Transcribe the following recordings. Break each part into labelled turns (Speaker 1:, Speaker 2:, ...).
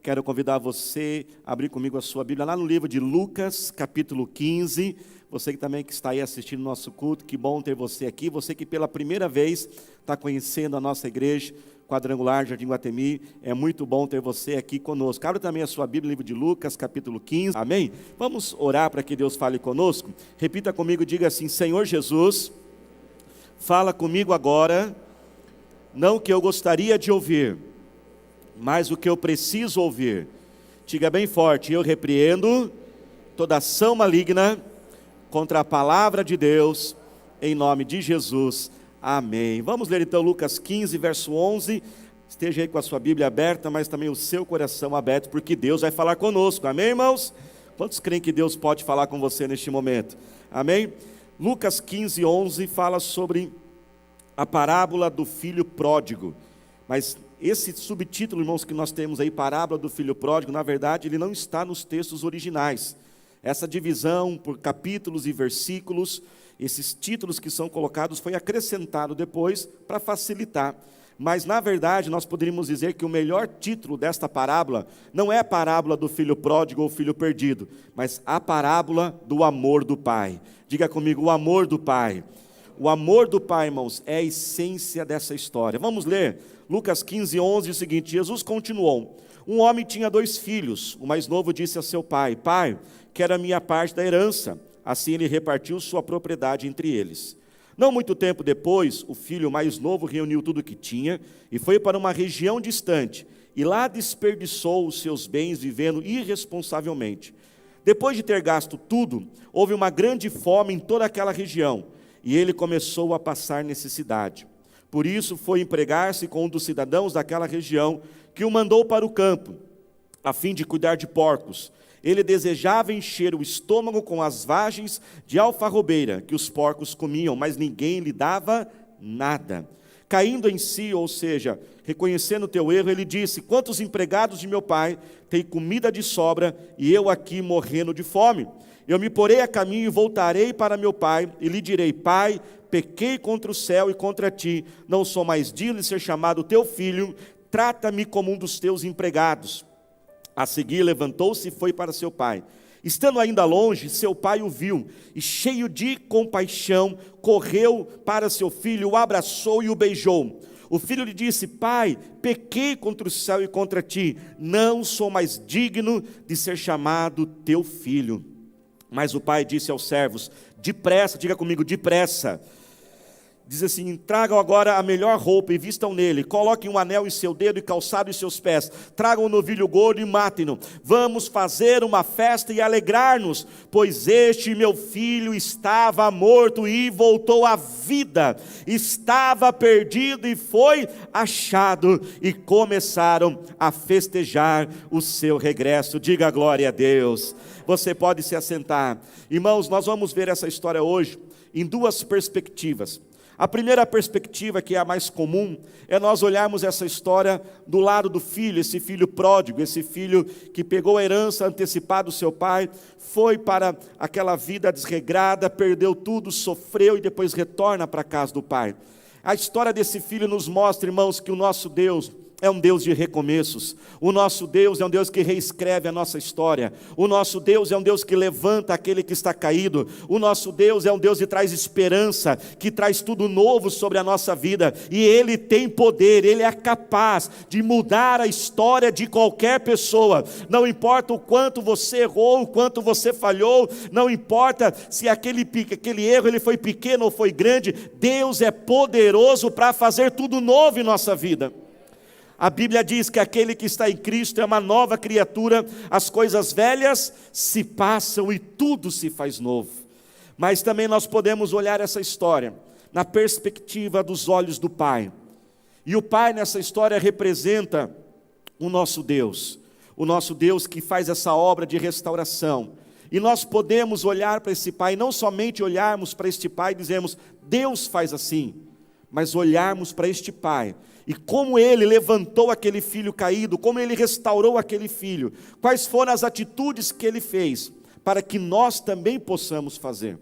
Speaker 1: quero convidar você a abrir comigo a sua Bíblia lá no livro de Lucas, capítulo 15. Você que também que está aí assistindo o nosso culto, que bom ter você aqui. Você que pela primeira vez está conhecendo a nossa igreja quadrangular Jardim Guatemi, é muito bom ter você aqui conosco. Abra também a sua Bíblia no livro de Lucas, capítulo 15. Amém? Vamos orar para que Deus fale conosco. Repita comigo, diga assim: Senhor Jesus, fala comigo agora, não o que eu gostaria de ouvir, mas o que eu preciso ouvir. Diga bem forte: eu repreendo toda ação maligna contra a palavra de Deus, em nome de Jesus, amém. Vamos ler então Lucas 15, verso 11, esteja aí com a sua Bíblia aberta, mas também o seu coração aberto, porque Deus vai falar conosco, amém, irmãos? Quantos creem que Deus pode falar com você neste momento? Amém? Lucas 15, 11 fala sobre a parábola do filho pródigo, mas esse subtítulo, irmãos, que nós temos aí, parábola do filho pródigo, na verdade ele não está nos textos originais. Essa divisão por capítulos e versículos, esses títulos que são colocados, foi acrescentado depois para facilitar. Mas na verdade nós poderíamos dizer que o melhor título desta parábola não é a parábola do filho pródigo ou filho perdido, mas a parábola do amor do pai. Diga comigo: o amor do pai. O amor do pai, irmãos, é a essência dessa história. Vamos ler Lucas 15, 11, o seguinte: Jesus continuou: um homem tinha 2 filhos. O mais novo disse a seu pai: pai, quero a minha parte da herança. Assim ele repartiu sua propriedade entre eles. Não muito tempo depois, o filho mais novo reuniu tudo o que tinha e foi para uma região distante, e lá desperdiçou os seus bens vivendo irresponsavelmente. Depois de ter gasto tudo, houve uma grande fome em toda aquela região, e ele começou a passar necessidade. Por isso foi empregar-se com um dos cidadãos daquela região, que o mandou para o campo, a fim de cuidar de porcos. Ele desejava encher o estômago com as vagens de alfarrobeira que os porcos comiam, mas ninguém lhe dava nada. Caindo em si, ou seja, reconhecendo o teu erro, ele disse: quantos empregados de meu pai têm comida de sobra, e eu aqui morrendo de fome? Eu me porei a caminho e voltarei para meu pai, e lhe direi: pai, pequei contra o céu e contra ti, não sou mais digno de ser chamado teu filho, trata-me como um dos teus empregados. A seguir levantou-se e foi para seu pai. Estando ainda longe, seu pai o viu, e cheio de compaixão, correu para seu filho, o abraçou e o beijou. O filho lhe disse: pai, pequei contra o céu e contra ti, não sou mais digno de ser chamado teu filho. Mas o pai disse aos servos: depressa, diga comigo, depressa. Diz assim: tragam agora a melhor roupa e vistam nele, coloquem um anel em seu dedo e calçado em seus pés, tragam um novilho gordo e matem-no. Vamos fazer uma festa e alegrar-nos, pois este meu filho estava morto e voltou à vida, estava perdido e foi achado. E começaram a festejar o seu regresso. Diga glória a Deus. Você pode se assentar. Irmãos, nós vamos ver essa história hoje em 2 perspectivas. A primeira perspectiva, que é a mais comum, é nós olharmos essa história do lado do filho, esse filho pródigo, esse filho que pegou a herança antecipada do seu pai, foi para aquela vida desregrada, perdeu tudo, sofreu e depois retorna para a casa do pai. A história desse filho nos mostra, irmãos, que o nosso Deus é um Deus de recomeços. O nosso Deus é um Deus que reescreve a nossa história. O nosso Deus é um Deus que levanta aquele que está caído. O nosso Deus é um Deus que traz esperança, que traz tudo novo sobre a nossa vida. E Ele tem poder, Ele é capaz de mudar a história de qualquer pessoa. Não importa o quanto você errou, o quanto você falhou, não importa se aquele erro ele foi pequeno ou foi grande, Deus é poderoso para fazer tudo novo em nossa vida. A Bíblia diz que aquele que está em Cristo é uma nova criatura, as coisas velhas se passam e tudo se faz novo. Mas também nós podemos olhar essa história na perspectiva dos olhos do Pai. E o Pai nessa história representa o nosso Deus que faz essa obra de restauração. E nós podemos olhar para esse Pai, não somente olharmos para este Pai e dizermos: Deus faz assim, mas olharmos para este Pai e como Ele levantou aquele filho caído, como Ele restaurou aquele filho, quais foram as atitudes que Ele fez, para que nós também possamos fazer.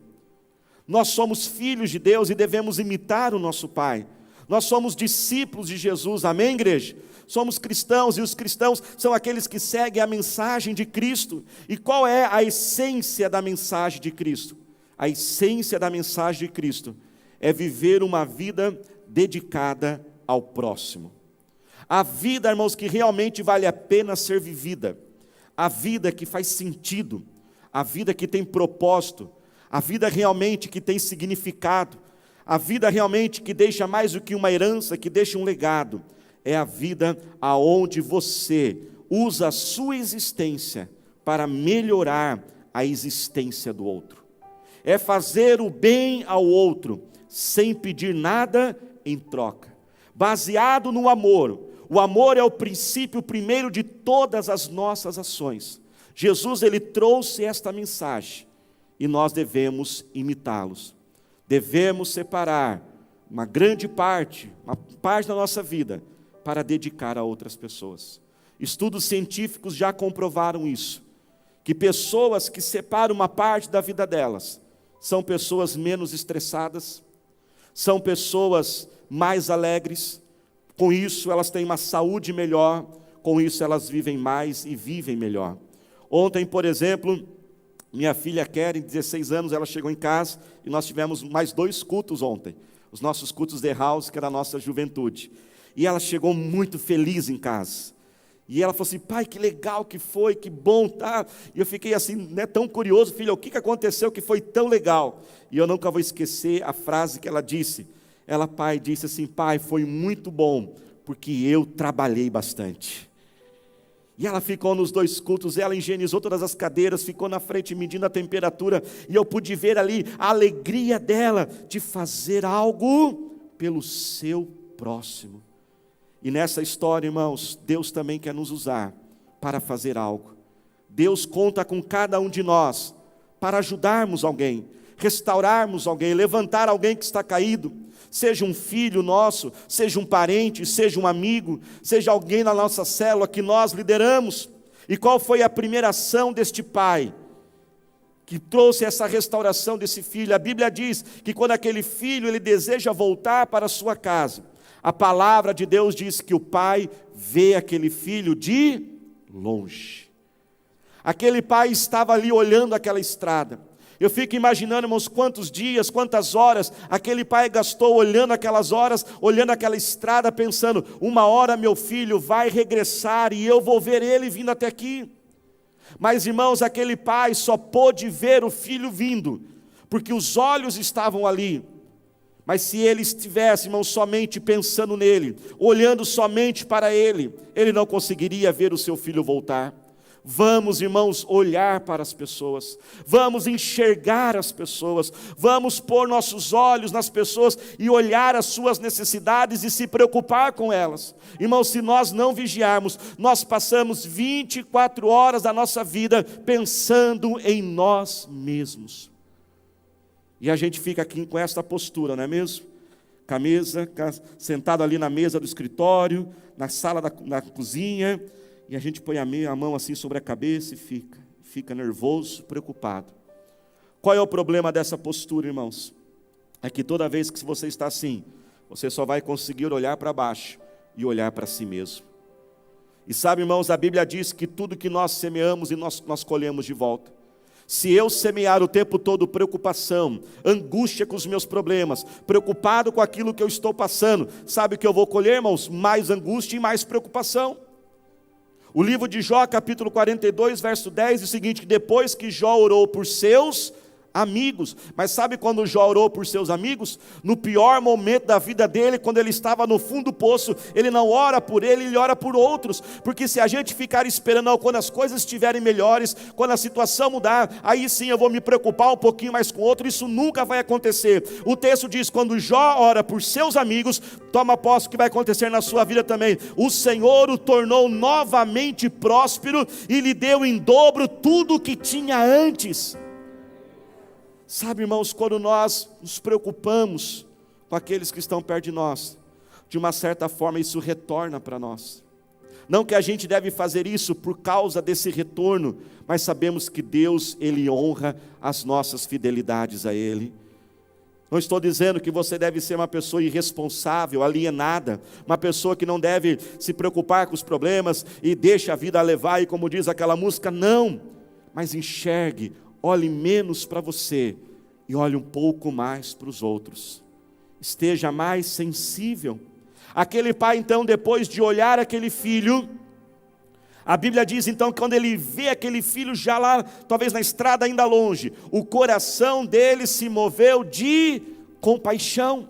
Speaker 1: Nós somos filhos de Deus e devemos imitar o nosso Pai. Nós somos discípulos de Jesus, amém, igreja? Somos cristãos, e os cristãos são aqueles que seguem a mensagem de Cristo. E qual é a essência da mensagem de Cristo? A essência da mensagem de Cristo é viver uma vida dedicada ao próximo. A vida, irmãos, que realmente vale a pena ser vivida, a vida que faz sentido, a vida que tem propósito, a vida realmente que tem significado, a vida realmente que deixa mais do que uma herança, que deixa um legado, é a vida aonde você usa a sua existência para melhorar a existência do outro. É fazer o bem ao outro, sem pedir nada em troca, baseado no amor. O amor é o princípio primeiro de todas as nossas ações. Jesus, ele trouxe esta mensagem, e nós devemos imitá-los. Devemos separar uma grande parte, uma parte da nossa vida, para dedicar a outras pessoas. Estudos científicos já comprovaram isso, que pessoas que separam uma parte da vida delas, são pessoas menos estressadas, são pessoas mais alegres, com isso elas têm uma saúde melhor, com isso elas vivem mais e vivem melhor. Ontem, por exemplo, minha filha Keren, 16 anos, ela chegou em casa e nós tivemos mais 2 cultos ontem, os nossos cultos de house, que era a nossa juventude. E ela chegou muito feliz em casa. E ela falou assim: pai, que legal que foi, que bom, tá? E eu fiquei assim, né, tão curioso, filha, o que aconteceu que foi tão legal? E eu nunca vou esquecer a frase que ela disse. Ela, pai, disse assim: pai, foi muito bom, porque eu trabalhei bastante. E ela ficou nos 2 cultos, ela higienizou todas as cadeiras, ficou na frente medindo a temperatura, e eu pude ver ali a alegria dela de fazer algo pelo seu próximo. E nessa história, irmãos, Deus também quer nos usar para fazer algo. Deus conta com cada um de nós para ajudarmos alguém, restaurarmos alguém, levantar alguém que está caído, seja um filho nosso, seja um parente, seja um amigo, seja alguém na nossa célula que nós lideramos. E qual foi a primeira ação deste pai que trouxe essa restauração desse filho? A Bíblia diz que quando aquele filho ele deseja voltar para a sua casa, a palavra de Deus diz que o pai vê aquele filho de longe. Aquele pai estava ali olhando aquela estrada. Eu fico imaginando, irmãos, quantos dias, quantas horas aquele pai gastou olhando aquelas horas, olhando aquela estrada, pensando: uma hora meu filho vai regressar e eu vou ver ele vindo até aqui. Mas, irmãos, aquele pai só pôde ver o filho vindo, porque os olhos estavam ali. Mas se ele estivesse, irmãos, somente pensando nele, olhando somente para ele, ele não conseguiria ver o seu filho voltar. Vamos, irmãos, olhar para as pessoas, vamos enxergar as pessoas, vamos pôr nossos olhos nas pessoas e olhar as suas necessidades e se preocupar com elas. Irmãos, se nós não vigiarmos, nós passamos 24 horas da nossa vida pensando em nós mesmos. E a gente fica aqui com esta postura, não é mesmo? Com a mesa, sentado ali na mesa do escritório, na sala da cozinha, e a gente põe a mão assim sobre a cabeça e fica nervoso, preocupado. Qual é o problema dessa postura, irmãos? É que toda vez que você está assim, você só vai conseguir olhar para baixo e olhar para si mesmo. E sabe, irmãos, a Bíblia diz que tudo que nós semeamos e nós colhemos de volta. Se eu semear o tempo todo preocupação, angústia com os meus problemas, preocupado com aquilo que eu estou passando, sabe o que eu vou colher, irmãos? Mais angústia e mais preocupação. O livro de Jó, capítulo 42, verso 10, diz o seguinte: que depois que Jó orou por seus amigos, mas sabe quando Jó orou por seus amigos? No pior momento da vida dele, quando ele estava no fundo do poço, ele não ora por ele ora por outros, porque se a gente ficar esperando, não, quando as coisas estiverem melhores, quando a situação mudar, aí sim eu vou me preocupar um pouquinho mais com outro, isso nunca vai acontecer. O texto diz, quando Jó ora por seus amigos, toma posse que vai acontecer na sua vida também. O Senhor o tornou novamente próspero e lhe deu em dobro tudo o que tinha antes. Sabe, irmãos, quando nós nos preocupamos com aqueles que estão perto de nós, de uma certa forma isso retorna para nós. Não que a gente deve fazer isso por causa desse retorno, mas sabemos que Deus, Ele honra as nossas fidelidades a Ele. Não estou dizendo que você deve ser uma pessoa irresponsável, alienada, uma pessoa que não deve se preocupar com os problemas e deixa a vida levar, e como diz aquela música, não. Mas enxergue, olhe menos para você e olhe um pouco mais para os outros. Esteja mais sensível. Aquele pai então, depois de olhar aquele filho, a Bíblia diz então que quando ele vê aquele filho já lá, talvez na estrada ainda longe, o coração dele se moveu de compaixão.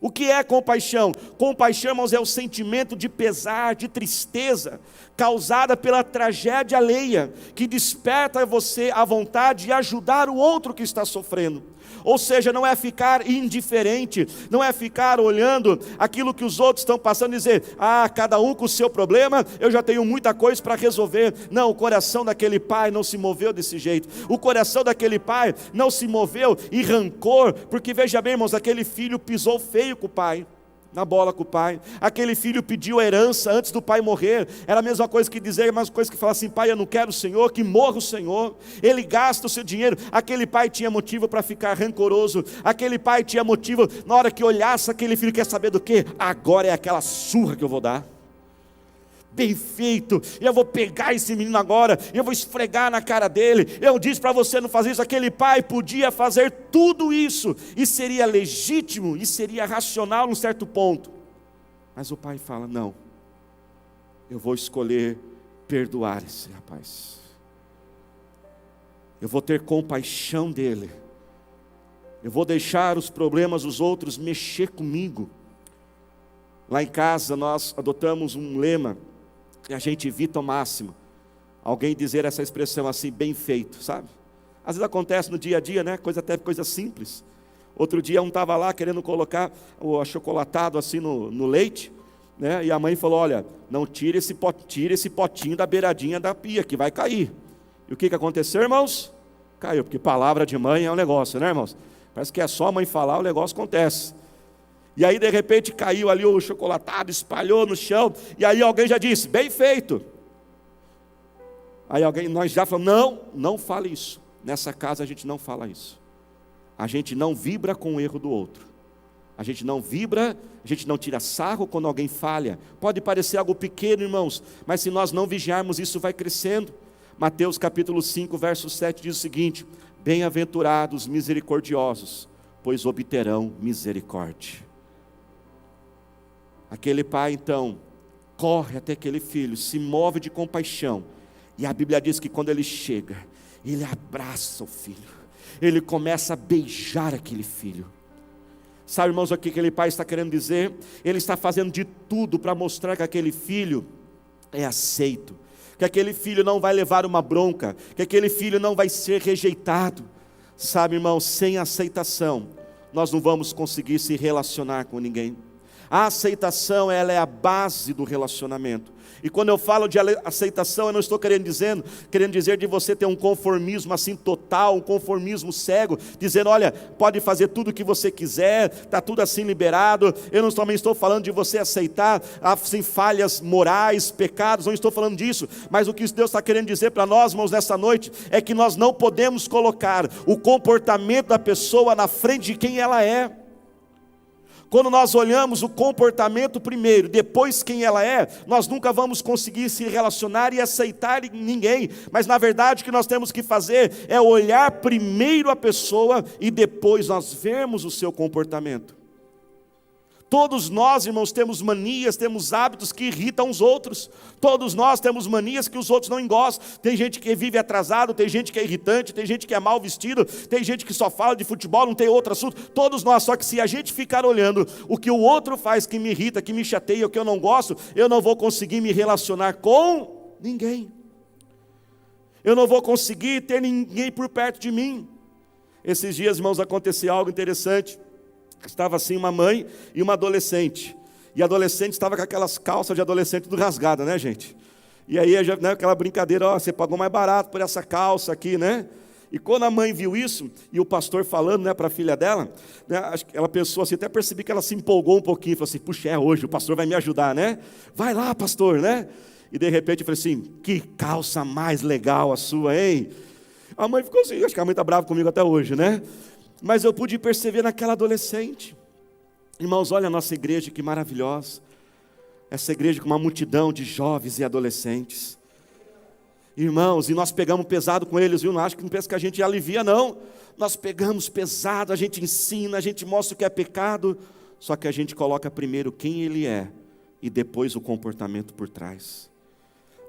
Speaker 1: O que é compaixão? Compaixão, irmãos, é o sentimento de pesar, de tristeza, causada pela tragédia alheia, que desperta em você a vontade de ajudar o outro que está sofrendo. Ou seja, não é ficar indiferente, não é ficar olhando aquilo que os outros estão passando e dizer, cada um com o seu problema, eu já tenho muita coisa para resolver. Não, o coração daquele pai não se moveu desse jeito. O coração daquele pai não se moveu em rancor, porque veja bem, irmãos, aquele filho pisou feio com o pai, na bola com o pai. Aquele filho pediu a herança antes do pai morrer. Era a mesma coisa que dizer, a mesma coisa que falar assim, pai, eu não quero o Senhor, que morra o Senhor. Ele gasta o seu dinheiro. Aquele pai tinha motivo para ficar rancoroso. Aquele pai tinha motivo, na hora que olhasse aquele filho, quer saber do quê? Agora é aquela surra que eu vou dar. Bem feito, eu vou pegar esse menino agora, eu vou esfregar na cara dele. Eu disse para você não fazer isso. Aquele pai podia fazer tudo isso, e seria legítimo, e seria racional num certo ponto. Mas o pai fala, não, eu vou escolher perdoar esse rapaz. Eu vou ter compaixão dele. Eu vou deixar os problemas dos outros mexer comigo. Lá em casa nós adotamos um lema, e a gente evita ao máximo alguém dizer essa expressão assim, bem feito, sabe? Às vezes acontece no dia a dia, né? Até coisa simples. Outro dia um estava lá querendo colocar o achocolatado assim no leite, né? E a mãe falou, olha, não tire esse potinho da beiradinha da pia, que vai cair. E o que aconteceu, irmãos? Caiu, porque palavra de mãe é um negócio, né, irmãos? Parece que é só a mãe falar, o negócio acontece. E aí de repente caiu ali o chocolatado, espalhou no chão, e aí alguém já disse, bem feito. Aí nós já falamos, não fale isso. Nessa casa a gente não fala isso. A gente não vibra com o erro do outro. A gente não vibra, a gente não tira sarro quando alguém falha. Pode parecer algo pequeno, irmãos, mas se nós não vigiarmos, isso vai crescendo. Mateus capítulo 5, verso 7 diz o seguinte, bem-aventurados misericordiosos, pois obterão misericórdia. Aquele pai então corre até aquele filho, se move de compaixão, e a Bíblia diz que quando ele chega, ele abraça o filho, ele começa a beijar aquele filho. Sabe, irmãos, o que aquele pai está querendo dizer? Ele está fazendo de tudo para mostrar que aquele filho é aceito, que aquele filho não vai levar uma bronca, que aquele filho não vai ser rejeitado. Sabe, irmãos, sem aceitação nós não vamos conseguir se relacionar com ninguém. A aceitação, ela é a base do relacionamento. E quando eu falo de aceitação, eu não estou querendo dizer de você ter um conformismo assim total, um conformismo cego, dizendo, olha, pode fazer tudo o que você quiser, está tudo assim liberado. Eu também estou falando de você aceitar assim, falhas morais, pecados, não estou falando disso. Mas o que Deus está querendo dizer para nós, irmãos, nessa noite, é que nós não podemos colocar o comportamento da pessoa na frente de quem ela é. Quando nós olhamos o comportamento primeiro, depois quem ela é, nós nunca vamos conseguir se relacionar e aceitar ninguém. Mas na verdade o que nós temos que fazer é olhar primeiro a pessoa e depois nós vermos o seu comportamento. Todos nós, irmãos, temos manias, temos hábitos que irritam os outros. Todos nós temos manias que os outros não gostam. Tem gente que vive atrasado, tem gente que é irritante, tem gente que é mal vestido, tem gente que só fala de futebol, não tem outro assunto. Todos nós, só que se a gente ficar olhando o que o outro faz que me irrita, que me chateia, o que eu não gosto, eu não vou conseguir me relacionar com ninguém. Eu não vou conseguir ter ninguém por perto de mim. Esses dias, irmãos, aconteceu algo interessante. Estava assim uma mãe e uma adolescente. E a adolescente estava com aquelas calças de adolescente tudo rasgada, né, gente? E aí, né, aquela brincadeira, ó, você pagou mais barato por essa calça aqui, né? E quando a mãe viu isso, e o pastor falando, né, para a filha dela, né, ela pensou assim, até percebi que ela se empolgou um pouquinho, falou assim, puxa, é hoje, o pastor vai me ajudar, né? Vai lá, pastor, né? E de repente eu falei assim, que calça mais legal a sua, hein? A mãe ficou assim, acho que a mãe está brava comigo até hoje, né? Mas eu pude perceber naquela adolescente. Irmãos, olha a nossa igreja, que maravilhosa. Essa igreja com uma multidão de jovens e adolescentes. Irmãos, e nós pegamos pesado com eles, viu? Não acho que não pensa que a gente alivia, não. Nós pegamos pesado, a gente ensina, a gente mostra o que é pecado. Só que a gente coloca primeiro quem ele é e depois o comportamento por trás.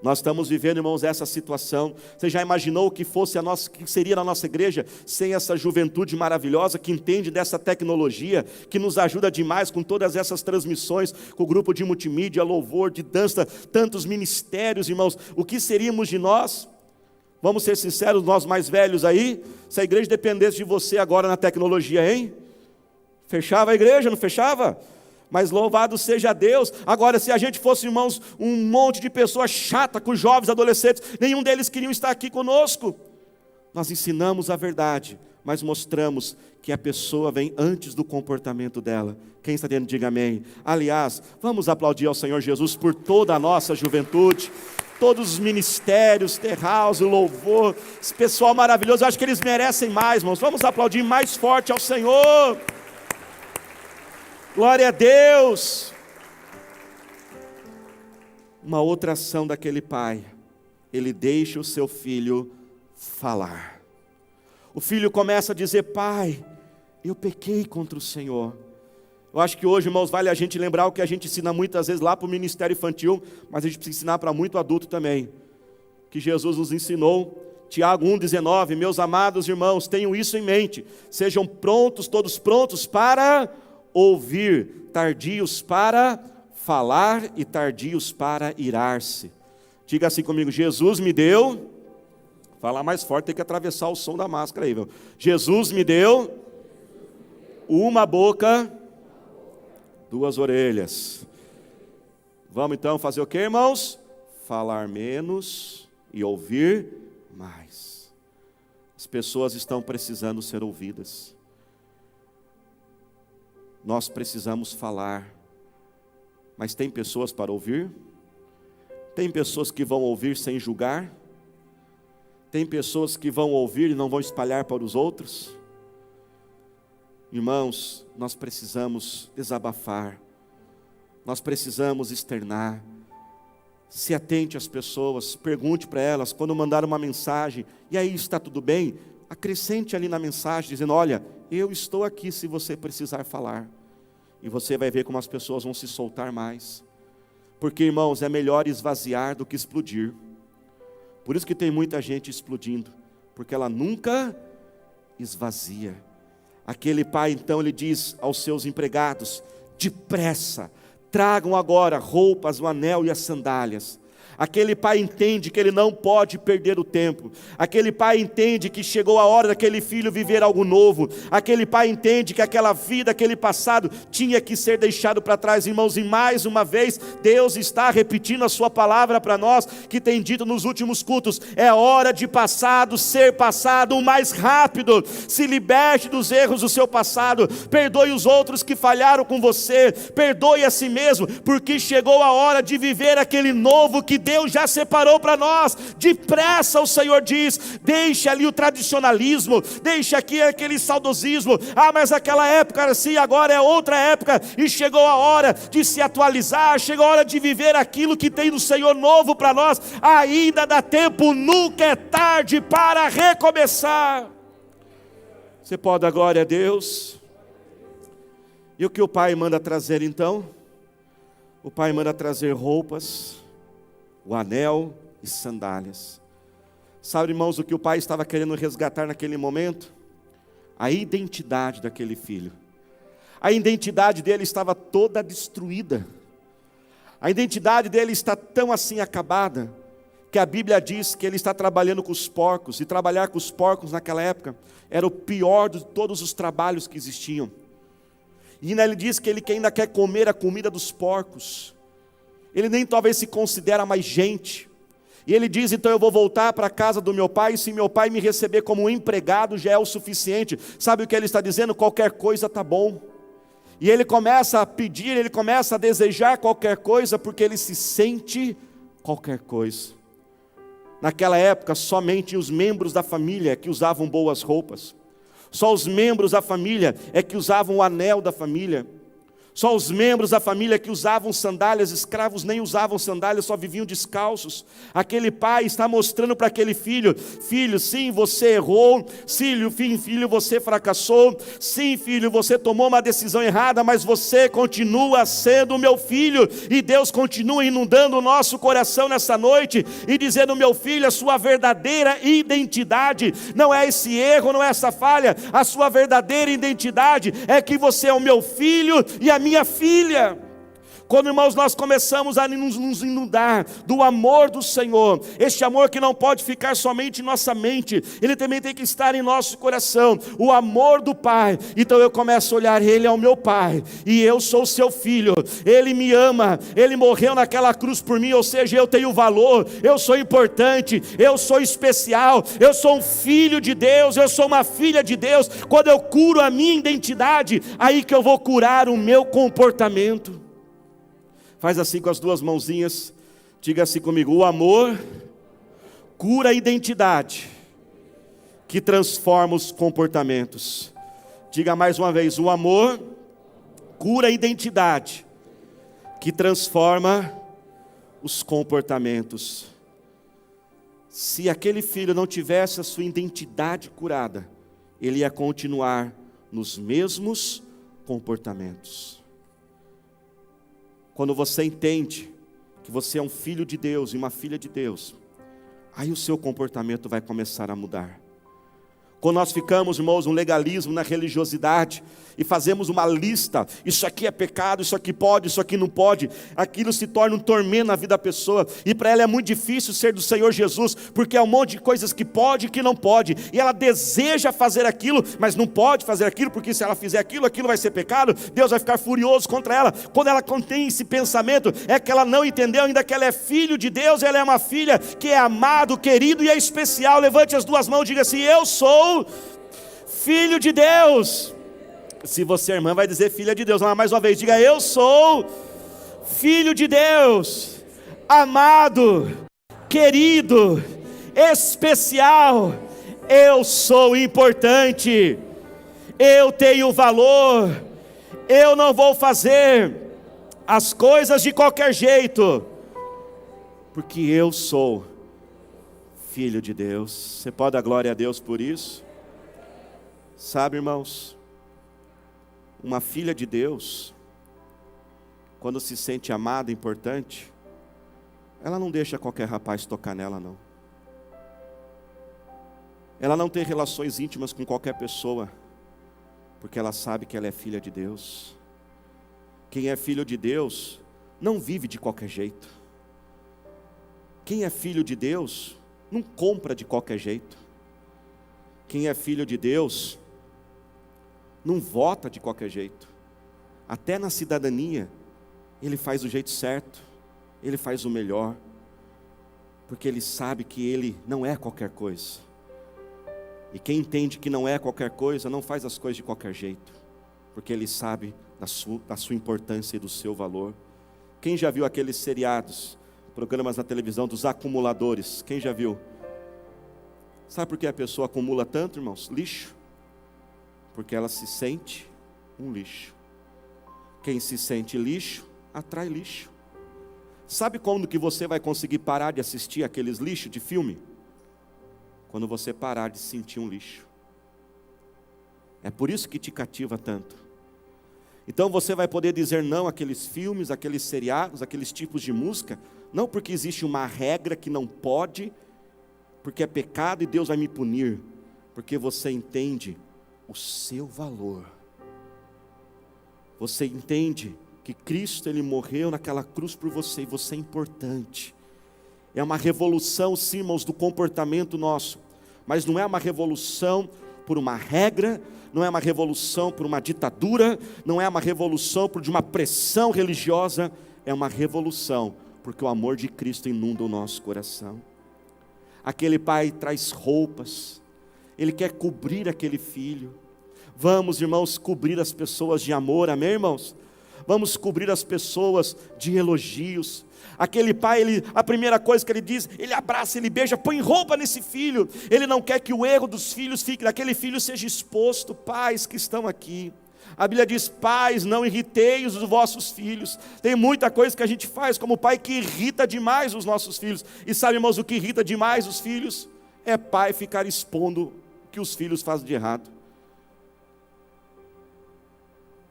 Speaker 1: Nós estamos vivendo, irmãos, essa situação. Você já imaginou o que que seria na nossa igreja sem essa juventude maravilhosa que entende dessa tecnologia, que nos ajuda demais com todas essas transmissões, com o grupo de multimídia, louvor, de dança, tantos ministérios, irmãos. O que seríamos de nós? Vamos ser sinceros, nós mais velhos aí, se a igreja dependesse de você agora na tecnologia, hein? Fechava a igreja, não fechava? Mas louvado seja Deus. Agora, se a gente fosse, irmãos, um monte de pessoas chata com jovens, adolescentes, nenhum deles queriam estar aqui conosco. Nós ensinamos a verdade, mas mostramos que a pessoa vem antes do comportamento dela. Quem está dentro, diga amém. Aliás, vamos aplaudir ao Senhor Jesus por toda a nossa juventude, todos os ministérios, terraus, o louvor, esse pessoal maravilhoso. Eu acho que eles merecem mais, irmãos. Vamos aplaudir mais forte ao Senhor. Glória a Deus. Uma outra ação daquele pai, ele deixa o seu filho falar. O filho começa a dizer: pai, eu pequei contra o Senhor. Eu acho que hoje, irmãos, vale a gente lembrar o que a gente ensina muitas vezes lá para o ministério infantil, mas a gente precisa ensinar para muito adulto também, que Jesus nos ensinou. Tiago 1,19, meus amados irmãos, tenham isso em mente, sejam prontos, todos prontos para ouvir, tardios para falar e tardios para irar-se. Diga assim comigo: Jesus me deu, falar mais forte, tem que atravessar o som da máscara aí, viu? Jesus me deu uma boca, duas orelhas. Vamos então fazer o que, irmãos? Falar menos e ouvir mais. As pessoas estão precisando ser ouvidas. Nós precisamos falar, mas tem pessoas para ouvir? Tem pessoas que vão ouvir sem julgar? Tem pessoas que vão ouvir e não vão espalhar para os outros? Irmãos, nós precisamos desabafar, nós precisamos externar. Se atente às pessoas, pergunte para elas, quando mandar uma mensagem, e aí, está tudo bem? Acrescente ali na mensagem, dizendo: olha, eu estou aqui se você precisar falar. E você vai ver como as pessoas vão se soltar mais. Porque, irmãos, é melhor esvaziar do que explodir. Por isso que tem muita gente explodindo, porque ela nunca esvazia. Aquele pai, então, ele diz aos seus empregados: depressa, tragam agora roupas, o anel e as sandálias. Aquele pai entende que ele não pode perder o tempo. Aquele pai entende que chegou a hora daquele filho viver algo novo. Aquele pai entende que aquela vida, aquele passado tinha que ser deixado para trás. Irmãos, e mais uma vez Deus está repetindo a sua palavra para nós, que tem dito nos últimos cultos: é hora de passado ser passado o mais rápido. Se liberte dos erros do seu passado, perdoe os outros que falharam com você, perdoe a si mesmo, porque chegou a hora de viver aquele novo que Deus já separou para nós. Depressa, o Senhor diz: deixa ali o tradicionalismo, deixa aqui aquele saudosismo. Mas aquela época era assim, agora é outra época, e chegou a hora de se atualizar, chegou a hora de viver aquilo que tem do Senhor novo para nós. Ainda dá tempo, nunca é tarde para recomeçar. Você pode dar glória a Deus? E o que o pai manda trazer então? O pai manda trazer roupas, o anel e sandálias. Sabe, irmãos, o que o pai estava querendo resgatar naquele momento? A identidade daquele filho. A identidade dele estava toda destruída. A identidade dele está tão assim acabada, que a Bíblia diz que ele está trabalhando com os porcos, e trabalhar com os porcos naquela época era o pior de todos os trabalhos que existiam. E ainda ele diz que ele ainda quer comer a comida dos porcos. Ele nem talvez se considera mais gente. E ele diz: então eu vou voltar para a casa do meu pai, e se meu pai me receber como um empregado já é o suficiente. Sabe o que ele está dizendo? Qualquer coisa está bom. E ele começa a pedir, ele começa a desejar qualquer coisa, porque ele se sente qualquer coisa. Naquela época, somente os membros da família que usavam boas roupas. Só os membros da família é que usavam o anel da família. Só os membros da família que usavam sandálias, escravos nem usavam sandálias, só viviam descalços. Aquele pai está mostrando para aquele filho: filho, sim, você errou, filho, você fracassou, sim, filho, você tomou uma decisão errada, mas você continua sendo meu filho. E Deus continua inundando o nosso coração nessa noite e dizendo: meu filho, a sua verdadeira identidade não é esse erro, não é essa falha. A sua verdadeira identidade é que você é o meu filho e a minha filha. Quando, irmãos, nós começamos a nos inundar do amor do Senhor, este amor que não pode ficar somente em nossa mente, ele também tem que estar em nosso coração, o amor do Pai. Então eu começo a olhar: Ele é o meu Pai, e eu sou o seu filho, Ele me ama, Ele morreu naquela cruz por mim, ou seja, eu tenho valor, eu sou importante, eu sou especial, eu sou um filho de Deus, eu sou uma filha de Deus. Quando eu curo a minha identidade, aí que eu vou curar o meu comportamento. Faz assim com as duas mãozinhas, diga assim comigo: o amor cura a identidade que transforma os comportamentos. Diga mais uma vez: o amor cura a identidade que transforma os comportamentos. Se aquele filho não tivesse a sua identidade curada, ele ia continuar nos mesmos comportamentos. Quando você entende que você é um filho de Deus e uma filha de Deus, aí o seu comportamento vai começar a mudar. Quando nós ficamos, irmãos, no legalismo, na religiosidade, e fazemos uma lista: isso aqui é pecado, isso aqui pode, isso aqui não pode, aquilo se torna um tormento na vida da pessoa, e para ela é muito difícil ser do Senhor Jesus, porque é um monte de coisas que pode e que não pode, e ela deseja fazer aquilo, mas não pode fazer aquilo, porque se ela fizer aquilo, aquilo vai ser pecado, Deus vai ficar furioso contra ela. Quando ela contém esse pensamento, é que ela não entendeu ainda que ela é filho de Deus, ela é uma filha que é amado, querido e é especial. Levante as duas mãos e diga assim: eu sou filho de Deus. Se você é irmã, vai dizer filha de Deus. Mais uma vez, diga: eu sou filho de Deus, amado, querido, especial. Eu sou importante, eu tenho valor, eu não vou fazer as coisas de qualquer jeito, porque eu sou filho de Deus. Você pode dar glória a Deus por isso? Sabe, irmãos, uma filha de Deus, quando se sente amada, importante, ela não deixa qualquer rapaz tocar nela, não. Ela não tem relações íntimas com qualquer pessoa, porque ela sabe que ela é filha de Deus. Quem é filho de Deus não vive de qualquer jeito. Quem é filho de Deus não compra de qualquer jeito. Quem é filho de Deus não vota de qualquer jeito. Até na cidadania, ele faz o jeito certo, ele faz o melhor, porque ele sabe que ele não é qualquer coisa. E quem entende que não é qualquer coisa, não faz as coisas de qualquer jeito, porque ele sabe da sua importância e do seu valor. Quem já viu aqueles seriados, programas na televisão dos acumuladores? Quem já viu? Sabe por que a pessoa acumula tanto, irmãos? Lixo. Porque ela se sente um lixo. Quem se sente lixo, atrai lixo. Sabe quando que você vai conseguir parar de assistir aqueles lixos de filme? Quando você parar de sentir um lixo. É por isso que te cativa tanto. Então você vai poder dizer não àqueles filmes, àqueles seriados, àqueles tipos de música, não porque existe uma regra que não pode, porque é pecado e Deus vai me punir, porque você entende o seu valor. Você entende que Cristo, Ele morreu naquela cruz por você, e você é importante. É uma revolução, sim, irmãos, do comportamento nosso, mas não é uma revolução por uma regra, não é uma revolução por uma ditadura, não é uma revolução por uma pressão religiosa, é uma revolução porque o amor de Cristo inunda o nosso coração. Aquele pai traz roupas, ele quer cobrir aquele filho. Vamos, irmãos, cobrir as pessoas de amor, amém, irmãos? Vamos cobrir as pessoas de elogios. Aquele pai, a primeira coisa que ele diz, ele abraça, ele beija, põe roupa nesse filho. Ele não quer que o erro dos filhos fique, daquele filho seja exposto. Pais que estão aqui, a Bíblia diz: pais, não irritei os vossos filhos. Tem muita coisa que a gente faz como pai que irrita demais os nossos filhos. E sabe, irmãos, o que irrita demais os filhos? É pai ficar expondo o que os filhos fazem de errado.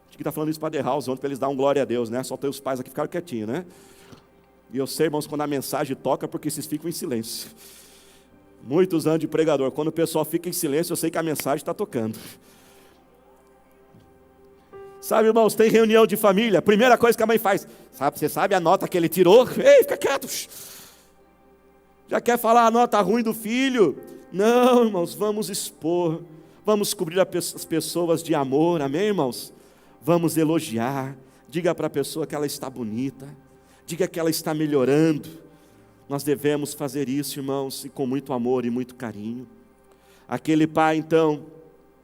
Speaker 1: Acho que está falando isso para The House ontem, para eles dar um glória a Deus, né? Só tem os pais aqui ficaram quietinhos, né? E eu sei, irmãos, quando a mensagem toca, porque vocês ficam em silêncio. Muitos anos de pregador, quando o pessoal fica em silêncio, eu sei que a mensagem está tocando. Sabe, irmãos, tem reunião de família, a primeira coisa que a mãe faz, você sabe a nota que ele tirou? Ei, fica quieto. Já quer falar a nota ruim do filho? Não, irmãos, vamos expor, vamos cobrir as pessoas de amor, amém, irmãos? Vamos elogiar, diga para a pessoa que ela está bonita, diga que ela está melhorando. Nós devemos fazer isso, irmãos, e com muito amor e muito carinho. Aquele pai, então,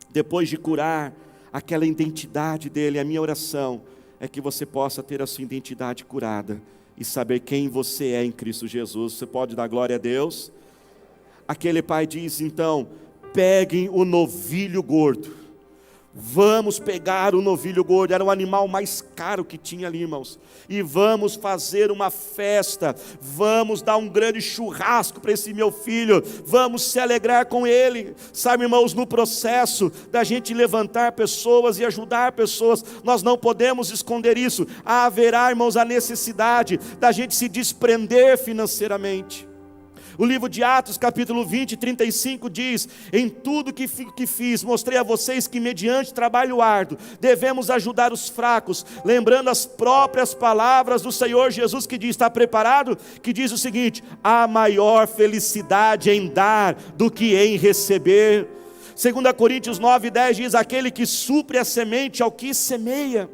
Speaker 1: depois de curar aquela identidade dele, a minha oração é que você possa ter a sua identidade curada e saber quem você é em Cristo Jesus. Você pode dar glória a Deus? Aquele pai diz, então, peguem o novilho gordo. Vamos pegar o novilho gordo, era o animal mais caro que tinha ali, irmãos, e vamos fazer uma festa, vamos dar um grande churrasco para esse meu filho, vamos se alegrar com ele. Sabe, irmãos, no processo da gente levantar pessoas e ajudar pessoas, nós não podemos esconder isso. Haverá, irmãos, a necessidade da gente se desprender financeiramente. O livro de Atos, capítulo 20, 35 diz: em tudo que fiz, mostrei a vocês que mediante trabalho árduo, devemos ajudar os fracos, lembrando as próprias palavras do Senhor Jesus que diz, está preparado? Que diz o seguinte: há maior felicidade em dar do que em receber. 2 Coríntios 9, 10 diz: aquele que supre a semente ao que semeia.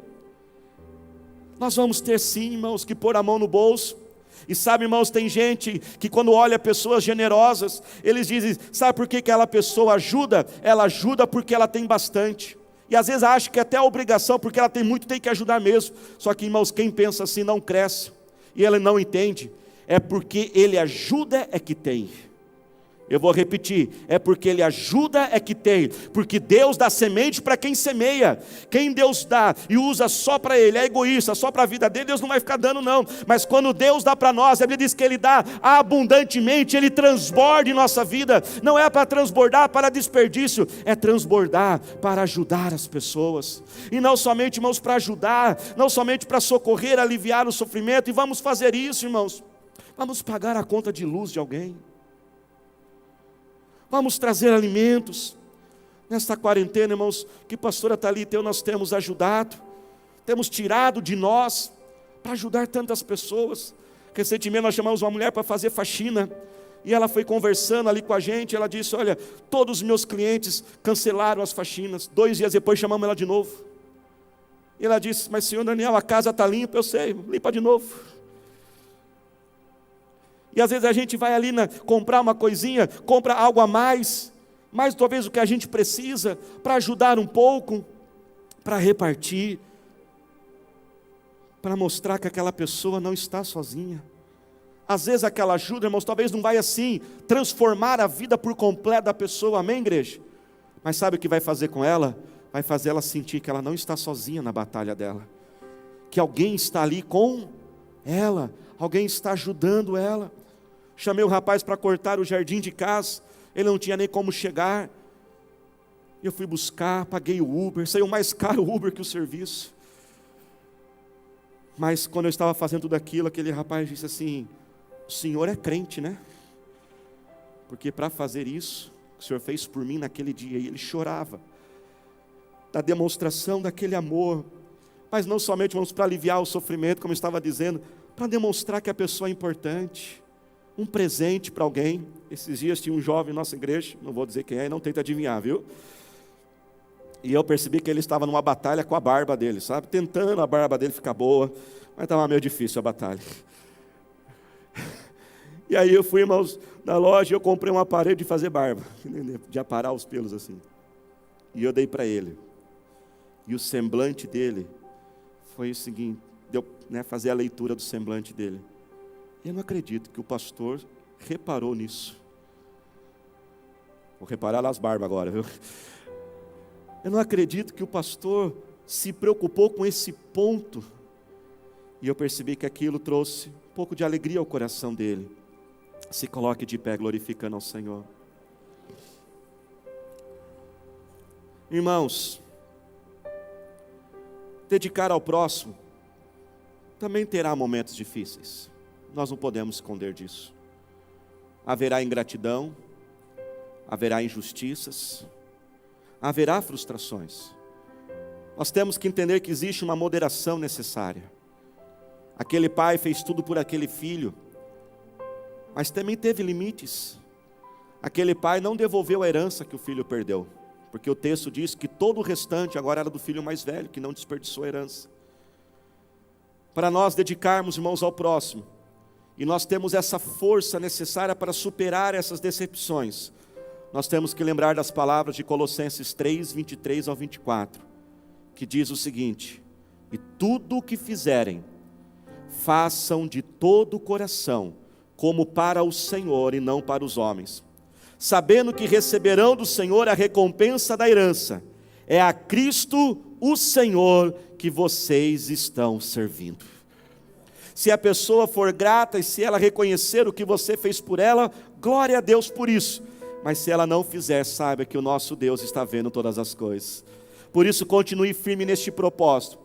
Speaker 1: Nós vamos ter sim, irmãos, que pôr a mão no bolso. E sabe, irmãos, tem gente que quando olha pessoas generosas, eles dizem, sabe por que aquela pessoa ajuda? Ela ajuda porque ela tem bastante. E às vezes acha que é até obrigação, porque ela tem muito, tem que ajudar mesmo. Só que, irmãos, quem pensa assim não cresce. E ele não entende. É porque ele ajuda é que tem. Eu vou repetir, é porque ele ajuda é que tem, porque Deus dá semente para quem semeia. Quem Deus dá e usa só para ele, é egoísta, só para a vida dele, Deus não vai ficar dando não. Mas quando Deus dá para nós, a Bíblia diz que ele dá abundantemente, ele transborda em nossa vida. Não é para transbordar para desperdício, é transbordar para ajudar as pessoas. E não somente, irmãos, para ajudar, não somente para socorrer, aliviar o sofrimento. E vamos fazer isso, irmãos, vamos pagar a conta de luz de alguém. Vamos trazer alimentos. Nesta quarentena, irmãos, que pastora Thalita e eu nós temos ajudado, temos tirado de nós, para ajudar tantas pessoas. Recentemente nós chamamos uma mulher para fazer faxina, e ela foi conversando ali com a gente, ela disse, olha, todos os meus clientes cancelaram as faxinas. 2 dias depois chamamos ela de novo. E ela disse, mas senhor Daniel, a casa está limpa, eu sei, limpa de novo. E às vezes a gente vai ali comprar uma coisinha, compra algo a mais talvez do que a gente precisa, para ajudar um pouco, para repartir, para mostrar que aquela pessoa não está sozinha. Às vezes aquela ajuda, irmãos, talvez não vai assim transformar a vida por completo da pessoa, amém, igreja? Mas sabe o que vai fazer com ela? Vai fazer ela sentir que ela não está sozinha na batalha dela, que alguém está ali com ela, alguém está ajudando ela. Chamei o rapaz para cortar o jardim de casa, ele não tinha nem como chegar, eu fui buscar, paguei o Uber, saiu mais caro o Uber que o serviço. Mas quando eu estava fazendo tudo aquilo, aquele rapaz disse assim, o senhor é crente, né? Porque para fazer isso, o senhor fez por mim naquele dia, e ele chorava, da demonstração daquele amor, mas não somente vamos para aliviar o sofrimento, como eu estava dizendo, para demonstrar que a pessoa é importante, um presente para alguém. Esses dias tinha um jovem em nossa igreja, não vou dizer quem é, não tenta adivinhar, viu? E eu percebi que ele estava numa batalha com a barba dele, sabe? Tentando a barba dele ficar boa, mas estava meio difícil a batalha. E aí eu fui, irmãos, na loja e eu comprei um aparelho de fazer barba, de aparar os pelos assim. E eu dei para ele. E o semblante dele foi o seguinte, deu, fazer a leitura do semblante dele. Eu não acredito que o pastor reparou nisso. Vou reparar nas barbas agora, viu? Eu não acredito que o pastor se preocupou com esse ponto. E eu percebi que aquilo trouxe um pouco de alegria ao coração dele. Se coloque de pé glorificando ao Senhor. Irmãos, dedicar ao próximo também terá momentos difíceis. Nós não podemos esconder disso. Haverá ingratidão, haverá injustiças, haverá frustrações. Nós temos que entender que existe uma moderação necessária. Aquele pai fez tudo por aquele filho, mas também teve limites. Aquele pai não devolveu a herança que o filho perdeu, porque o texto diz que todo o restante agora era do filho mais velho, que não desperdiçou a herança. Para nós dedicarmos, irmãos, ao próximo, e nós temos essa força necessária para superar essas decepções, nós temos que lembrar das palavras de Colossenses 3, 23 ao 24, que diz o seguinte: e tudo o que fizerem, façam de todo o coração, como para o Senhor e não para os homens, sabendo que receberão do Senhor a recompensa da herança. É a Cristo, o Senhor, que vocês estão servindo. Se a pessoa for grata e se ela reconhecer o que você fez por ela, glória a Deus por isso. Mas se ela não fizer, saiba que o nosso Deus está vendo todas as coisas. Por isso, continue firme neste propósito.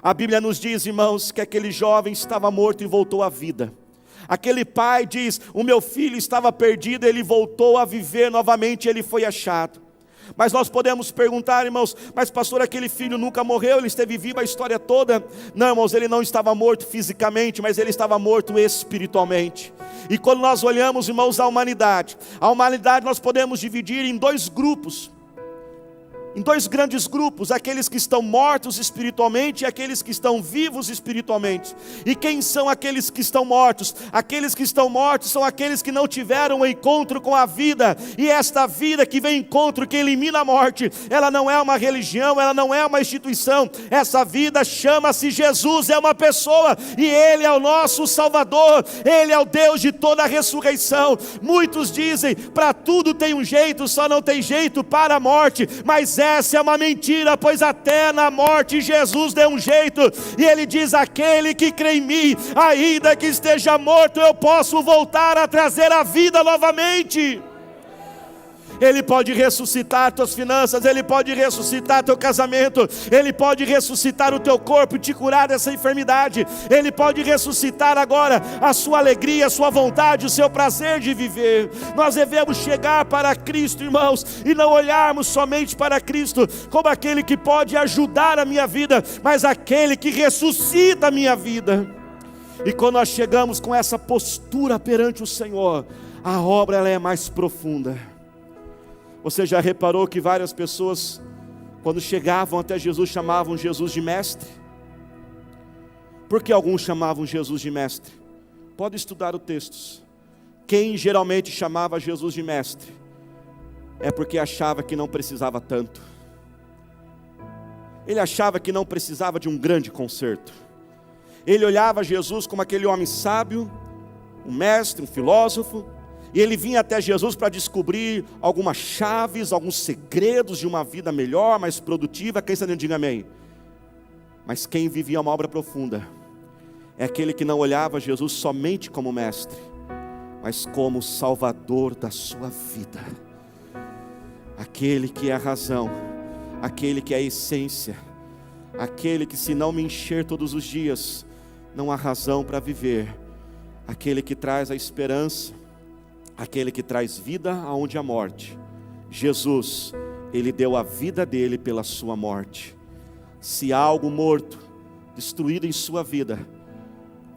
Speaker 1: A Bíblia nos diz, irmãos, que aquele jovem estava morto e voltou à vida. Aquele pai diz: o meu filho estava perdido, ele voltou a viver novamente, ele foi achado. Mas nós podemos perguntar, irmãos, mas pastor, aquele filho nunca morreu, ele esteve vivo a história toda? Não, irmãos, ele não estava morto fisicamente, mas ele estava morto espiritualmente. E quando nós olhamos, irmãos, a humanidade nós podemos dividir em dois grupos. Em dois grandes grupos, aqueles que estão mortos espiritualmente e aqueles que estão vivos espiritualmente. E quem são aqueles que estão mortos? Aqueles que estão mortos são aqueles que não tiveram um encontro com a vida. E esta vida que vem encontro, que elimina a morte, ela não é uma religião, ela não é uma instituição. Essa vida chama-se Jesus, é uma pessoa, e Ele é o nosso Salvador, Ele é o Deus de toda a ressurreição. Muitos dizem, para tudo tem um jeito, só não tem jeito para a morte. Mas essa é uma mentira, pois até na morte Jesus deu um jeito, e Ele diz: aquele que crê em mim, ainda que esteja morto, eu posso voltar a trazer a vida novamente. Ele pode ressuscitar tuas finanças, Ele pode ressuscitar teu casamento, Ele pode ressuscitar o teu corpo e te curar dessa enfermidade. Ele pode ressuscitar agora a sua alegria, a sua vontade, o seu prazer de viver. Nós devemos chegar para Cristo, irmãos, e não olharmos somente para Cristo como aquele que pode ajudar a minha vida, mas aquele que ressuscita a minha vida. E quando nós chegamos com essa postura perante o Senhor, a obra ela é mais profunda. Você já reparou que várias pessoas, quando chegavam até Jesus, chamavam Jesus de mestre? Por que alguns chamavam Jesus de mestre? Pode estudar o texto. Quem geralmente chamava Jesus de mestre é porque achava que não precisava tanto. Ele achava que não precisava de um grande conserto. Ele olhava Jesus como aquele homem sábio, um mestre, um filósofo, e ele vinha até Jesus para descobrir algumas chaves, alguns segredos de uma vida melhor, mais produtiva. Quem está dizendo, diga amém. Mas quem vivia uma obra profunda é aquele que não olhava Jesus somente como mestre, mas como salvador da sua vida. Aquele que é a razão, aquele que é a essência, aquele que, se não me encher todos os dias, não há razão para viver. Aquele que traz a esperança, aquele que traz vida aonde há morte. Jesus, Ele deu a vida dele pela sua morte. Se há algo morto, destruído em sua vida,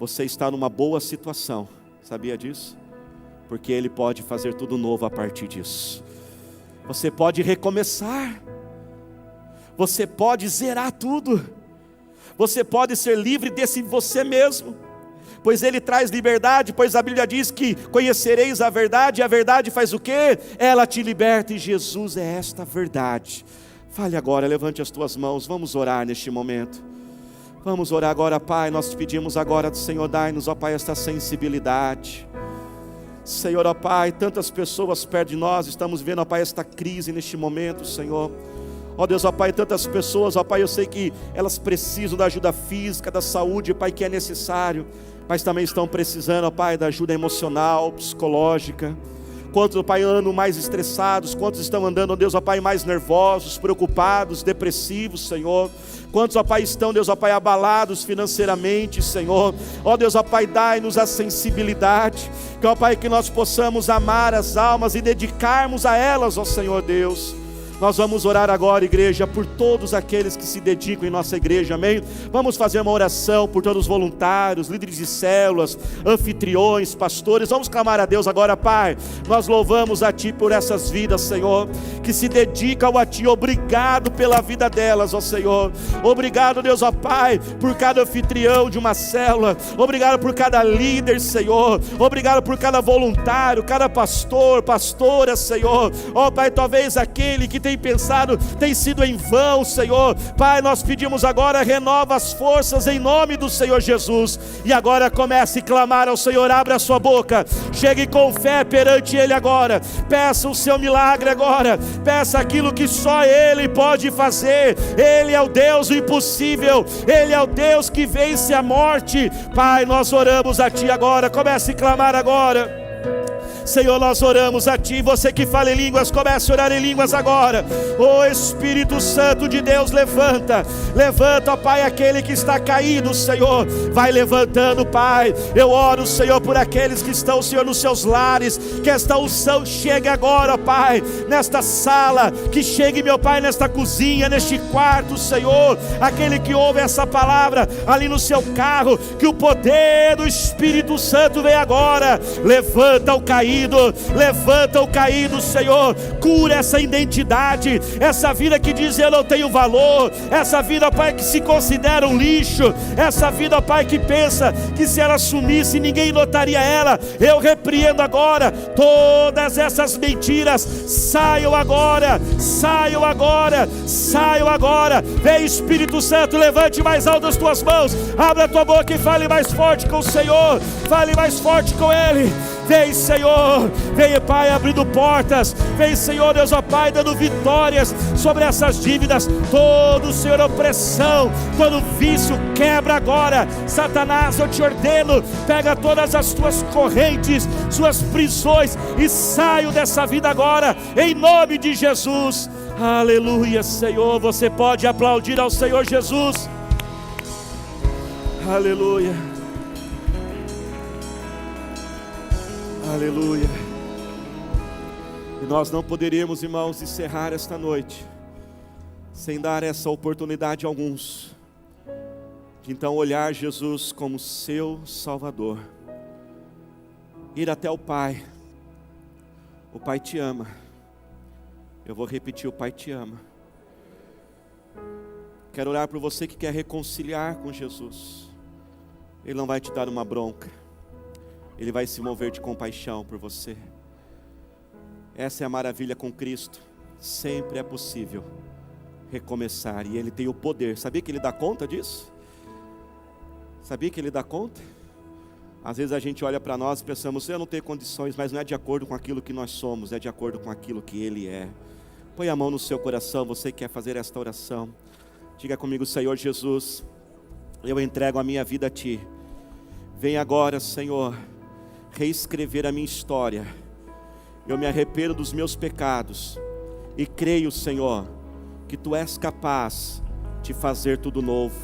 Speaker 1: você está numa boa situação. Sabia disso? Porque Ele pode fazer tudo novo a partir disso. Você pode recomeçar. Você pode zerar tudo. Você pode ser livre desse você mesmo, pois Ele traz liberdade, pois a Bíblia diz que conhecereis a verdade, e a verdade faz o quê? Ela te liberta, e Jesus é esta verdade. Fale agora, levante as tuas mãos, vamos orar neste momento. Vamos orar agora, Pai. Nós te pedimos agora, Senhor, dai-nos, ó Pai, esta sensibilidade. Senhor, ó Pai, tantas pessoas perto de nós, estamos vendo, ó Pai, esta crise neste momento, Senhor. Ó Deus, ó Pai, tantas pessoas, ó Pai, eu sei que elas precisam da ajuda física, da saúde, Pai, que é necessário, mas também estão precisando, ó Pai, da ajuda emocional, psicológica. Quantos, ó Pai, andam mais estressados, quantos estão andando, ó Deus, ó Pai, mais nervosos, preocupados, depressivos, Senhor. Quantos, ó Pai, estão, Deus, ó Pai, abalados financeiramente, Senhor. Ó Deus, ó Pai, dai-nos a sensibilidade, que, ó Pai, que nós possamos amar as almas e dedicarmos a elas, ó Senhor Deus. Nós vamos orar agora, igreja, por todos aqueles que se dedicam em nossa igreja, amém? Vamos fazer uma oração por todos os voluntários, líderes de células, anfitriões, pastores. Vamos clamar a Deus agora, Pai. Nós louvamos a Ti por essas vidas, Senhor, que se dedicam a Ti. Obrigado pela vida delas, ó Senhor. Obrigado, Deus, ó Pai, por cada anfitrião de uma célula. Obrigado por cada líder, Senhor. Obrigado por cada voluntário, cada pastor, pastora, Senhor. Ó Pai, talvez aquele que tem pensado, tem sido em vão, Senhor. Pai, nós pedimos agora, renova as forças em nome do Senhor Jesus. E agora comece a clamar ao Senhor, abra a sua boca, chegue com fé perante Ele agora, peça o seu milagre agora, peça aquilo que só Ele pode fazer. Ele é o Deus do impossível, Ele é o Deus que vence a morte. Pai, nós oramos a Ti agora, comece a clamar agora. Senhor, nós oramos a Ti. Você que fala em línguas, comece a orar em línguas agora. Ó Espírito Santo de Deus, levanta, ó Pai, aquele que está caído, Senhor, vai levantando, Pai. Eu oro, Senhor, por aqueles que estão, Senhor, nos seus lares, que esta unção chegue agora, Pai, nesta sala, que chegue, meu Pai, nesta cozinha, neste quarto, Senhor. Aquele que ouve essa palavra ali no seu carro, que o poder do Espírito Santo venha agora. Levanta o caído, Senhor. Cura essa identidade, essa vida que diz eu não tenho valor, essa vida, Pai, que se considera um lixo, essa vida, Pai, que pensa que se ela sumisse ninguém notaria ela. Eu repreendo agora todas essas mentiras. Saiam agora. Vem, Espírito Santo, levante mais alto as tuas mãos, abra a tua boca e fale mais forte com o Senhor, fale mais forte com Ele. Vem, Senhor, vem, Pai, abrindo portas. Vem, Senhor, Deus, ó Pai, dando vitórias sobre essas dívidas. Todo, Senhor, opressão, todo vício, quebra agora. Satanás, eu te ordeno, pega todas as tuas correntes, suas prisões, e saio dessa vida agora, em nome de Jesus. Aleluia, Senhor. Você pode aplaudir ao Senhor Jesus. Aleluia. Aleluia. E nós não poderíamos, irmãos, encerrar esta noite sem dar essa oportunidade a alguns de então olhar Jesus como seu Salvador, ir até o Pai. O Pai te ama. Eu vou repetir: o Pai te ama. Quero orar por você que quer reconciliar com Jesus. Ele não vai te dar uma bronca, Ele vai se mover de compaixão por você. Essa é a maravilha com Cristo. Sempre é possível recomeçar, e Ele tem o poder. Sabia que Ele dá conta disso? Sabia que Ele dá conta? Às vezes a gente olha para nós e pensamos, eu não tenho condições, mas não é de acordo com aquilo que nós somos, é de acordo com aquilo que Ele é. Põe a mão no seu coração, você que quer fazer esta oração. Diga comigo: Senhor Jesus, eu entrego a minha vida a Ti. Vem agora, Senhor, reescrever a minha história. Eu me arrependo dos meus pecados e creio, Senhor, que Tu és capaz de fazer tudo novo.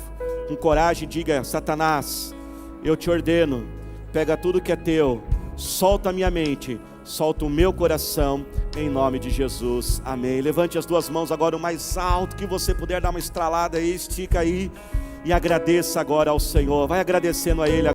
Speaker 1: Com coragem diga: Satanás, eu te ordeno, pega tudo que é Teu, solta a minha mente, solta o meu coração, em nome de Jesus, amém. Levante as duas mãos agora o mais alto que você puder, dar uma estralada aí, estica aí e agradeça agora ao Senhor. Vai agradecendo a Ele agora.